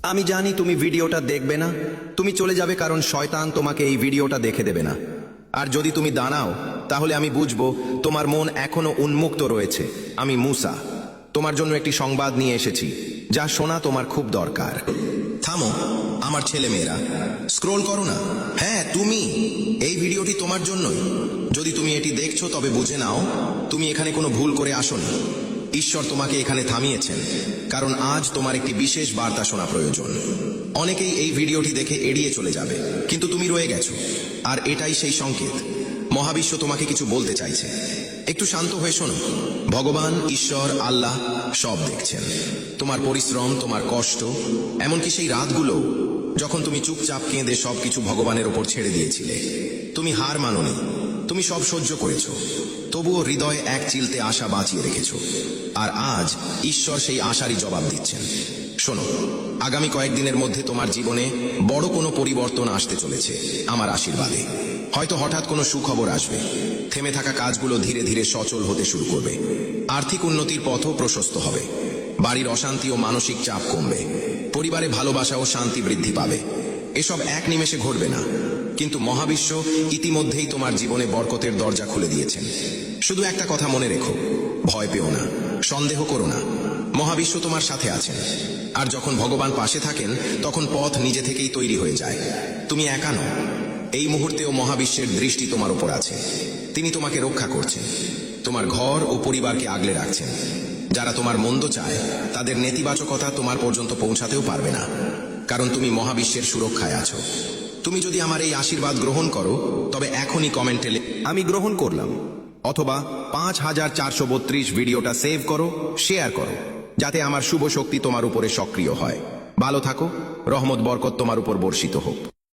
আমি জানি তুমি ভিডিওটা দেখবে না, তুমি চলে যাবে কারণ শয়তান তোমাকে এই ভিডিওটা দেখে দেবে না। আর যদি তুমি দাঁড়াও তাহলে আমি বুঝবো তোমার মন এখনো উন্মুক্ত রয়েছে। আমি মুসা, তোমার জন্য একটি সংবাদ নিয়ে এসেছি যা শোনা তোমার খুব দরকার। থামো আমার ছেলেমেয়েরা, স্ক্রোল করো না। হ্যাঁ তুমি, এই ভিডিওটি তোমার জন্যই। যদি তুমি এটি দেখছো তবে বুঝে নাও তুমি এখানে কোনো ভুল করে আসোনি। ঈশ্বর তোমাকে এখানে থামিয়েছেন কারণ আজ তোমার একটি বিশেষ বার্তা শোনা প্রয়োজন। অনেকেই এই ভিডিওটি দেখে এড়িয়ে চলে যাবে, কিন্তু তুমি রয়ে গেছো, আর এটাই সেই সংকেত। মহাবিশ্ব তোমাকে কিছু বলতে চাইছে। একটু শান্ত হয়ে শোনো। ভগবান, ঈশ্বর, আল্লাহ সব দেখছেন তোমার পরিশ্রম, তোমার কষ্ট, এমনকি সেই রাতগুলো যখন তুমি চুপচাপ কেঁদে সবকিছু ভগবানের ওপর ছেড়ে দিয়েছিলে। তুমি হার মানোনি, তুমি সব সহ্য করেছো, তবুও হৃদয়ে এক চিলতে আশা বাঁচিয়ে রেখেছো। আর আজ ঈশ্বর সেই আশারই জবাব দিচ্ছেন। শোনো, আগামী কয়েকদিনের মধ্যে তোমার জীবনে বড় কোনো পরিবর্তন আসতে চলেছে আমার আশীর্বাদে। হয়তো হঠাৎ কোনো সুখবর আসবে, থেমে থাকা কাজগুলো ধীরে ধীরে সচল হতে শুরু করবে, আর্থিক উন্নতির পথও প্রশস্ত হবে, বাড়ির অশান্তি ও মানসিক চাপ কমবে, পরিবারে ভালোবাসা ও শান্তি বৃদ্ধি পাবে। এসব এক নিমেষে ঘটবে না, কিন্তু মহাবিশ্ব ইতিমধ্যেই তোমার জীবনে বরকতের দরজা খুলে দিয়েছেন। শুধু একটা কথা মনে রেখো, ভয় পেও না, সন্দেহ করো না। মহাবিশ্ব তোমার সাথে আছেন, আর যখন ভগবান পাশে থাকেন তখন পথ নিজে থেকেই তৈরি হয়ে যায়। তুমি একা নও, এই মুহূর্তেও মহাবিশ্বের দৃষ্টি তোমার উপর আছে। তিনি তোমাকে রক্ষা করছেন, তোমার ঘর ও পরিবারকে আগলে রাখছেন। যারা তোমার মন্দ চায় তাদের নেতিবাচকতা তোমার পর্যন্ত পৌঁছাতেও পারবে না, কারণ তুমি মহাবিশ্বের সুরক্ষায় আছো। তুমি যদি আমার এই আশীর্বাদ গ্রহণ করো তবে এখনই কমেন্টে আমি গ্রহণ করলাম, অথবা 5432 ভিডিওটা সেভ করো, শেয়ার করো, যাতে আমার শুভ শক্তি তোমার উপরে সক্রিয় হয়। ভালো থাকো, রহমত বরকত তোমার উপর বর্ষিত হোক।